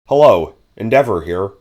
Hello, Endeavor here.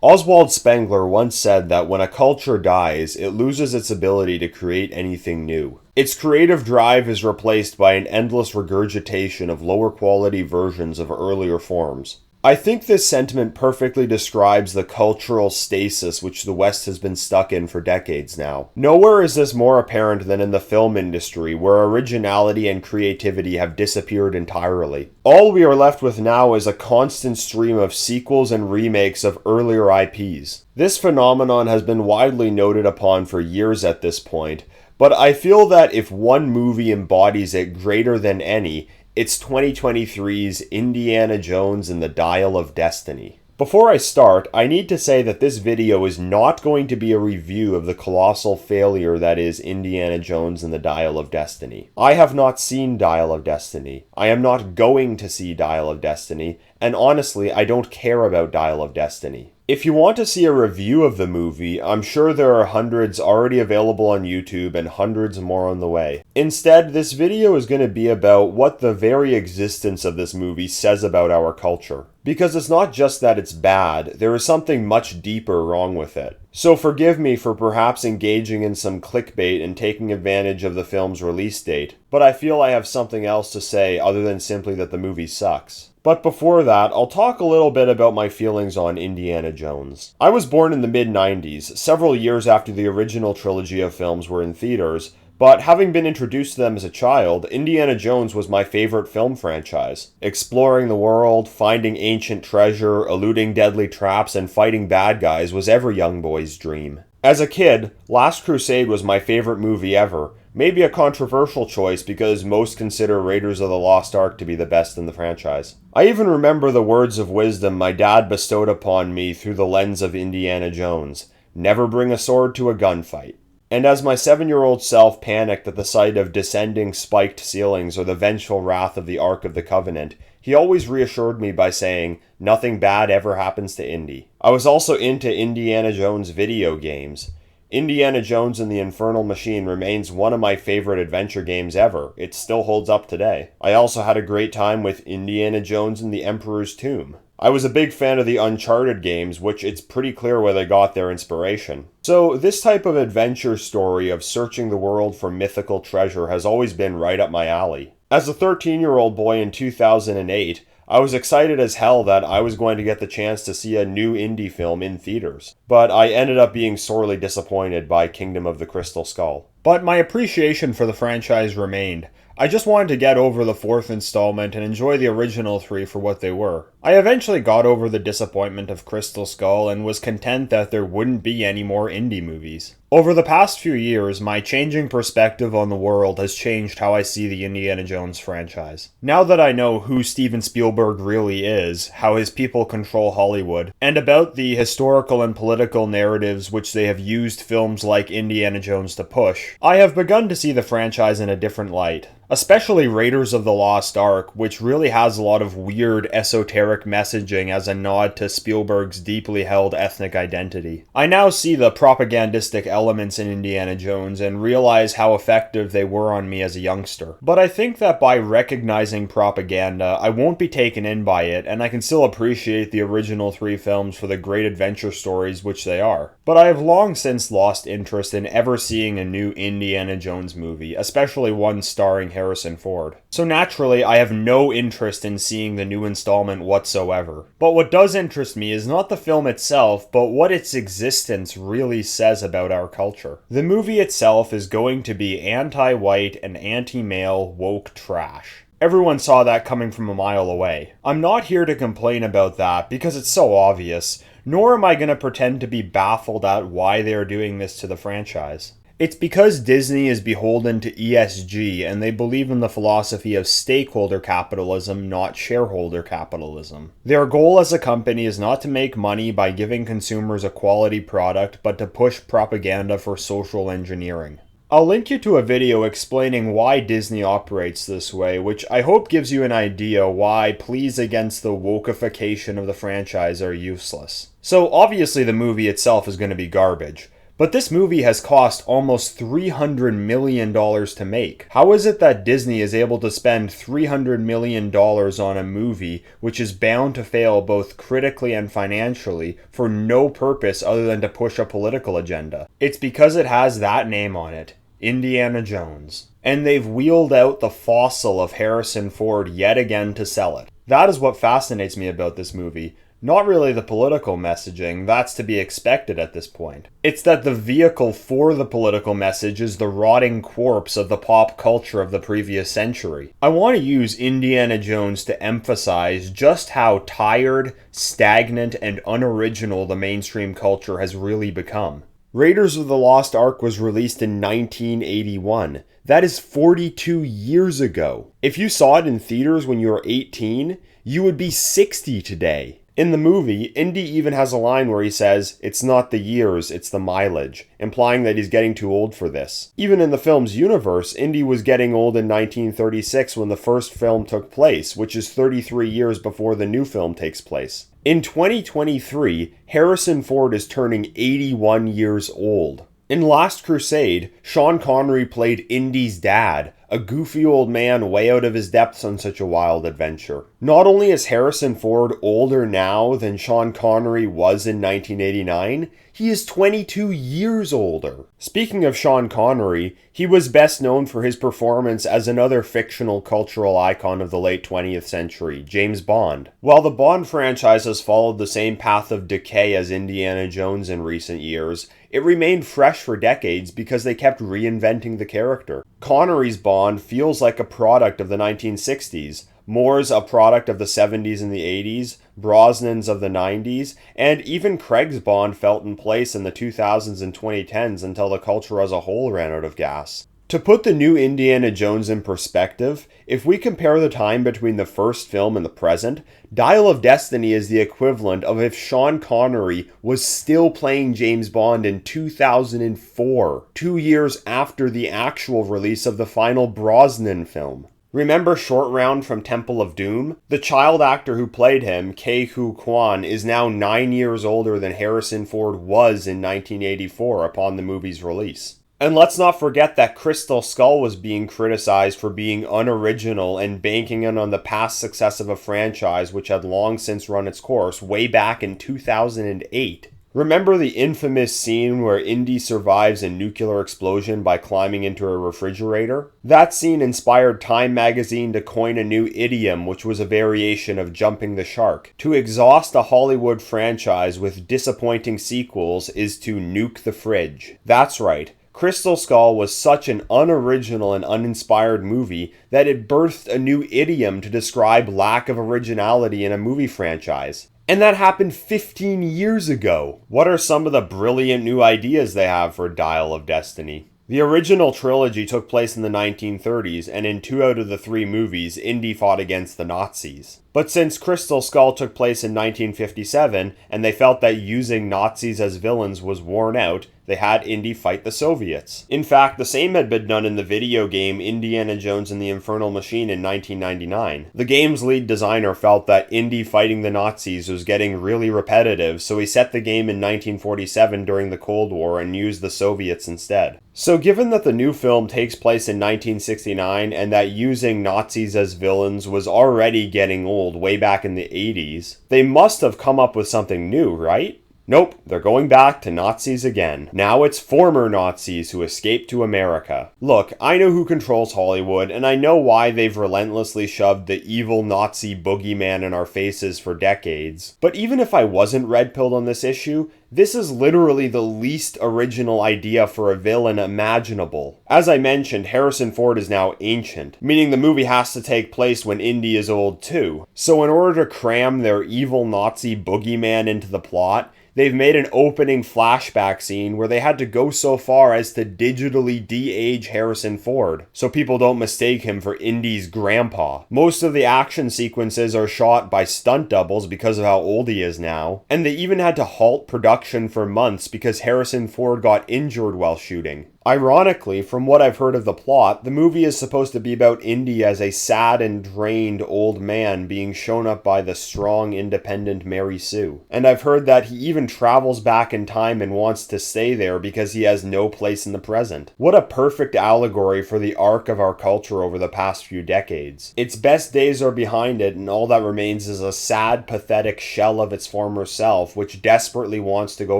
Oswald Spengler once said that when a culture dies, it loses its ability to create anything new. Its creative drive is replaced by an endless regurgitation of lower quality versions of earlier forms. I think this sentiment perfectly describes the cultural stasis which the West has been stuck in for decades now. Nowhere is this more apparent than in the film industry, where originality and creativity have disappeared entirely. All we are left with now is a constant stream of sequels and remakes of earlier IPs. This phenomenon has been widely noted upon for years at this point, but I feel that if one movie embodies it greater than any, it's 2023's Indiana Jones and the Dial of Destiny. Before I start, I need to say that this video is not going to be a review of the colossal failure that is Indiana Jones and the Dial of Destiny. I have not seen Dial of Destiny. I am not going to see Dial of Destiny, and honestly, I don't care about Dial of Destiny. If you want to see a review of the movie, I'm sure there are hundreds already available on YouTube and hundreds more on the way. Instead, this video is going to be about what the very existence of this movie says about our culture. Because it's not just that it's bad, there is something much deeper wrong with it. So forgive me for perhaps engaging in some clickbait and taking advantage of the film's release date, but I feel I have something else to say other than simply that the movie sucks. But before that, I'll talk a little bit about my feelings on Indiana Jones. I was born in the mid-90s, several years after the original trilogy of films were in theaters, but having been introduced to them as a child, Indiana Jones was my favorite film franchise. Exploring the world, finding ancient treasure, eluding deadly traps, and fighting bad guys was every young boy's dream. As a kid, Last Crusade was my favorite movie ever. Maybe a controversial choice because most consider Raiders of the Lost Ark to be the best in the franchise. I even remember the words of wisdom my dad bestowed upon me through the lens of Indiana Jones. Never bring a sword to a gunfight. And as my 7-year-old self panicked at the sight of descending spiked ceilings or the vengeful wrath of the Ark of the Covenant, he always reassured me by saying, nothing bad ever happens to Indy. I was also into Indiana Jones video games. Indiana Jones and the Infernal Machine remains one of my favorite adventure games ever. It still holds up today. I also had a great time with Indiana Jones and the Emperor's Tomb. I was a big fan of the Uncharted games, which it's pretty clear where they got their inspiration. So this type of adventure story of searching the world for mythical treasure has always been right up my alley. As a 13-year-old boy in 2008, I was excited as hell that I was going to get the chance to see a new indie film in theaters, but I ended up being sorely disappointed by Kingdom of the Crystal Skull. But my appreciation for the franchise remained. I just wanted to get over the fourth installment and enjoy the original three for what they were. I eventually got over the disappointment of Crystal Skull and was content that there wouldn't be any more indie movies. Over the past few years, my changing perspective on the world has changed how I see the Indiana Jones franchise. Now that I know who Steven Spielberg really is, how his people control Hollywood, and about the historical and political narratives which they have used films like Indiana Jones to push, I have begun to see the franchise in a different light. Especially Raiders of the Lost Ark, which really has a lot of weird, esoteric messaging as a nod to Spielberg's deeply held ethnic identity. I now see the propagandistic elements in Indiana Jones and realize how effective they were on me as a youngster. But I think that by recognizing propaganda, I won't be taken in by it, and I can still appreciate the original three films for the great adventure stories which they are. But I have long since lost interest in ever seeing a new Indiana Jones movie, especially one starring Harrison Ford. So naturally, I have no interest in seeing the new installment whatsoever. But what does interest me is not the film itself, but what its existence really says about our culture. The movie itself is going to be anti-white and anti-male woke trash. Everyone saw that coming from a mile away. I'm not here to complain about that because it's so obvious, nor am I going to pretend to be baffled at why they are doing this to the franchise. It's because Disney is beholden to ESG and they believe in the philosophy of stakeholder capitalism, not shareholder capitalism. Their goal as a company is not to make money by giving consumers a quality product, but to push propaganda for social engineering. I'll link you to a video explaining why Disney operates this way, which I hope gives you an idea why pleas against the wokeification of the franchise are useless. So obviously the movie itself is going to be garbage. But this movie has cost almost $300 million to make. How is it that Disney is able to spend $300 million on a movie which is bound to fail both critically and financially for no purpose other than to push a political agenda? It's because it has that name on it, Indiana Jones. And they've wheeled out the fossil of Harrison Ford yet again to sell it. That is what fascinates me about this movie. Not really the political messaging, that's to be expected at this point. It's that the vehicle for the political message is the rotting corpse of the pop culture of the previous century. I want to use Indiana Jones to emphasize just how tired, stagnant, and unoriginal the mainstream culture has really become. Raiders of the Lost Ark was released in 1981. That is 42 years ago. If you saw it in theaters when you were 18, you would be 60 today. In the movie, Indy even has a line where he says, "It's not the years, it's the mileage," implying that he's getting too old for this. Even in the film's universe, Indy was getting old in 1936 when the first film took place, which is 33 years before the new film takes place. In 2023, Harrison Ford is turning 81 years old. In Last Crusade, Sean Connery played Indy's dad, a goofy old man way out of his depths on such a wild adventure. Not only is Harrison Ford older now than Sean Connery was in 1989, he is 22 years older. Speaking of Sean Connery, he was best known for his performance as another fictional cultural icon of the late 20th century, James Bond. While the Bond franchise has followed the same path of decay as Indiana Jones in recent years, it remained fresh for decades because they kept reinventing the character. Connery's Bond feels like a product of the 1960s, Moore's a product of the 70s and the 80s, Brosnan's of the 90s, and even Craig's Bond felt in place in the 2000s and 2010s until the culture as a whole ran out of gas. To put the new Indiana Jones in perspective, if we compare the time between the first film and the present, Dial of Destiny is the equivalent of if Sean Connery was still playing James Bond in 2004, 2 years after the actual release of the final Brosnan film. Remember Short Round from Temple of Doom? The child actor who played him, Ke Huy Quan, is now 9 years older than Harrison Ford was in 1984 upon the movie's release. And let's not forget that Crystal Skull was being criticized for being unoriginal and banking in on the past success of a franchise which had long since run its course way back in 2008. Remember the infamous scene where Indy survives a nuclear explosion by climbing into a refrigerator? That scene inspired Time magazine to coin a new idiom which was a variation of jumping the shark. To exhaust a Hollywood franchise with disappointing sequels is to nuke the fridge. That's right. Crystal Skull was such an unoriginal and uninspired movie that it birthed a new idiom to describe lack of originality in a movie franchise. And that happened 15 years ago. What are some of the brilliant new ideas they have for Dial of Destiny? The original trilogy took place in the 1930s, and in 2 out of the 3 movies, Indy fought against the Nazis. But since Crystal Skull took place in 1957, and they felt that using Nazis as villains was worn out, they had Indy fight the Soviets. In fact, the same had been done in the video game Indiana Jones and the Infernal Machine in 1999. The game's lead designer felt that Indy fighting the Nazis was getting really repetitive, so he set the game in 1947 during the Cold War and used the Soviets instead. So given that the new film takes place in 1969 and that using Nazis as villains was already getting old way back in the 80s, they must have come up with something new, right? Nope, they're going back to Nazis again. Now it's former Nazis who escaped to America. Look, I know who controls Hollywood, and I know why they've relentlessly shoved the evil Nazi boogeyman in our faces for decades. But even if I wasn't red-pilled on this issue, this is literally the least original idea for a villain imaginable. As I mentioned, Harrison Ford is now ancient, meaning the movie has to take place when Indy is old too. So in order to cram their evil Nazi boogeyman into the plot, they've made an opening flashback scene where they had to go so far as to digitally de-age Harrison Ford, so people don't mistake him for Indy's grandpa. Most of the action sequences are shot by stunt doubles because of how old he is now, and they even had to halt production for months because Harrison Ford got injured while shooting. Ironically, from what I've heard of the plot, the movie is supposed to be about Indy as a sad and drained old man being shown up by the strong, independent Mary Sue. And I've heard that he even travels back in time and wants to stay there because he has no place in the present. What a perfect allegory for the arc of our culture over the past few decades. Its best days are behind it, and all that remains is a sad, pathetic shell of its former self, which desperately wants to go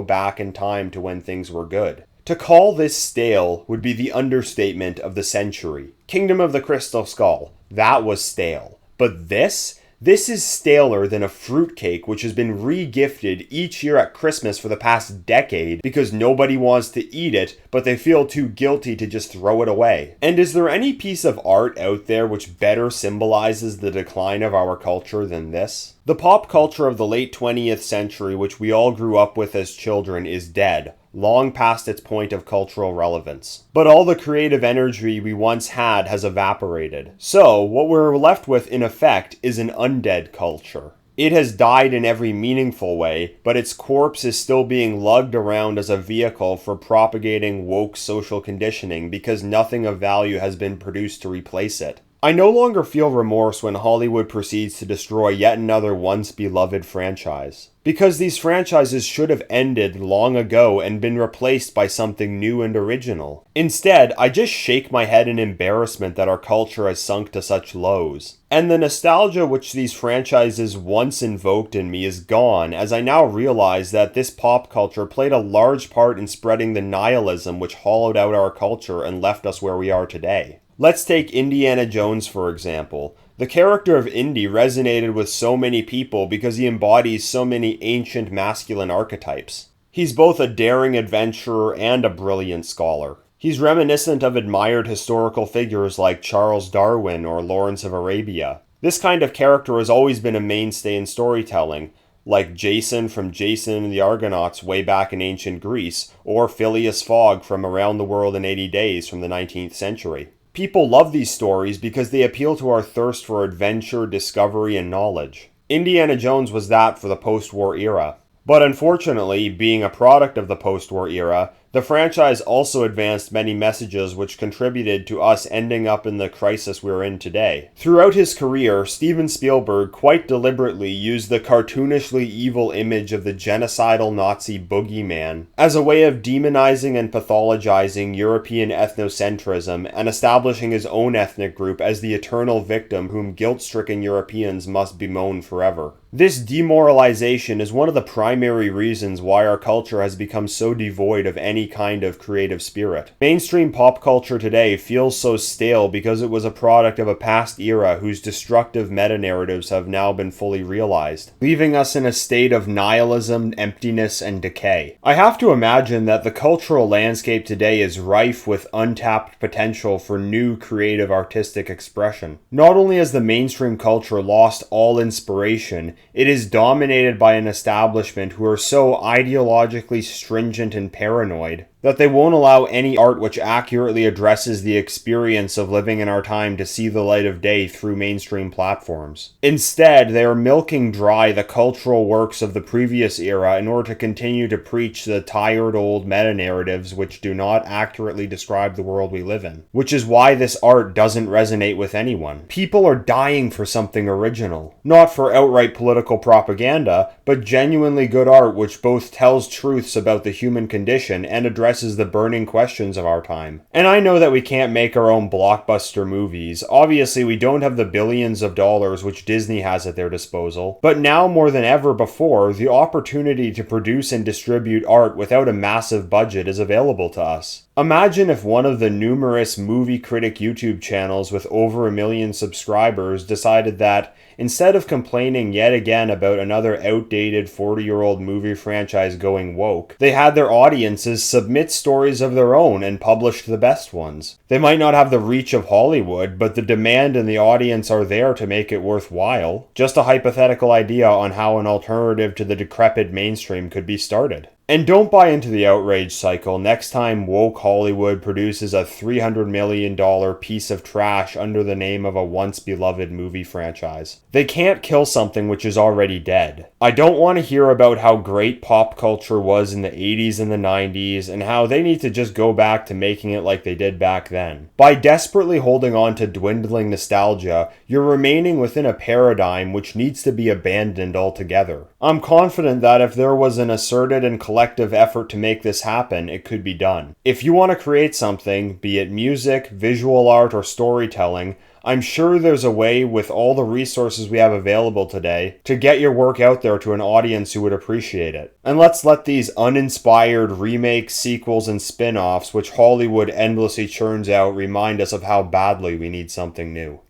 back in time to when things were good. To call this stale would be the understatement of the century. Kingdom of the Crystal Skull, that was stale. But this is staler than a fruitcake which has been re-gifted each year at Christmas for the past decade because nobody wants to eat it, but they feel too guilty to just throw it away. And is there any piece of art out there which better symbolizes the decline of our culture than this? The pop culture of the late 20th century, which we all grew up with as children, is dead, long past its point of cultural relevance. But all the creative energy we once had has evaporated. So, what we're left with, in effect, is an undead culture. It has died in every meaningful way, but its corpse is still being lugged around as a vehicle for propagating woke social conditioning because nothing of value has been produced to replace it. I no longer feel remorse when Hollywood proceeds to destroy yet another once beloved franchise. Because these franchises should have ended long ago and been replaced by something new and original. Instead, I just shake my head in embarrassment that our culture has sunk to such lows. And the nostalgia which these franchises once invoked in me is gone, as I now realize that this pop culture played a large part in spreading the nihilism which hollowed out our culture and left us where we are today. Let's take Indiana Jones for example. The character of Indy resonated with so many people because he embodies so many ancient masculine archetypes. He's both a daring adventurer and a brilliant scholar. He's reminiscent of admired historical figures like Charles Darwin or Lawrence of Arabia. This kind of character has always been a mainstay in storytelling, like Jason from Jason and the Argonauts way back in ancient Greece, or Phileas Fogg from Around the World in 80 Days from the 19th century. People love these stories because they appeal to our thirst for adventure, discovery, and knowledge. Indiana Jones was that for the post-war era. But unfortunately, being a product of the post-war era, the franchise also advanced many messages which contributed to us ending up in the crisis we're in today. Throughout his career, Steven Spielberg quite deliberately used the cartoonishly evil image of the genocidal Nazi boogeyman as a way of demonizing and pathologizing European ethnocentrism and establishing his own ethnic group as the eternal victim whom guilt-stricken Europeans must bemoan forever. This demoralization is one of the primary reasons why our culture has become so devoid of any kind of creative spirit. Mainstream pop culture today feels so stale because it was a product of a past era whose destructive meta-narratives have now been fully realized, leaving us in a state of nihilism, emptiness, and decay. I have to imagine that the cultural landscape today is rife with untapped potential for new creative artistic expression. Not only has the mainstream culture lost all inspiration, it is dominated by an establishment who are so ideologically stringent and paranoid that they won't allow any art which accurately addresses the experience of living in our time to see the light of day through mainstream platforms. Instead, they are milking dry the cultural works of the previous era in order to continue to preach the tired old meta-narratives which do not accurately describe the world we live in. Which is why this art doesn't resonate with anyone. People are dying for something original. Not for outright political propaganda, but genuinely good art which both tells truths about the human condition and addresses the burning questions of our time. And I know that we can't make our own blockbuster movies. Obviously, we don't have the billions of dollars which Disney has at their disposal. But now more than ever before, the opportunity to produce and distribute art without a massive budget is available to us. Imagine if one of the numerous movie critic YouTube channels with over 1 million subscribers decided that, instead of complaining yet again about another outdated 40-year-old movie franchise going woke, they had their audiences submit stories of their own and published the best ones. They might not have the reach of Hollywood, but the demand and the audience are there to make it worthwhile. Just a hypothetical idea on how an alternative to the decrepit mainstream could be started. And don't buy into the outrage cycle next time woke Hollywood produces a $300 million piece of trash under the name of a once beloved movie franchise. They can't kill something which is already dead. I don't want to hear about how great pop culture was in the 80s and the 90s and how they need to just go back to making it like they did back then. By desperately holding on to dwindling nostalgia, you're remaining within a paradigm which needs to be abandoned altogether. I'm confident that if there was an asserted and collective effort to make this happen, it could be done. If you want to create something, be it music, visual art, or storytelling, I'm sure there's a way, with all the resources we have available today, to get your work out there to an audience who would appreciate it. And let's let these uninspired remakes, sequels, and spin-offs which Hollywood endlessly churns out remind us of how badly we need something new.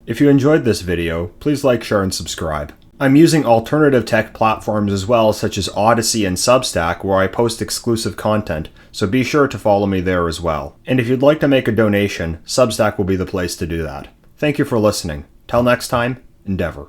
If you enjoyed this video, please like, share, and subscribe. I'm using alternative tech platforms as well, such as Odysee and Substack, where I post exclusive content, so be sure to follow me there as well. And if you'd like to make a donation, Substack will be the place to do that. Thank you for listening. Till next time, endeavor.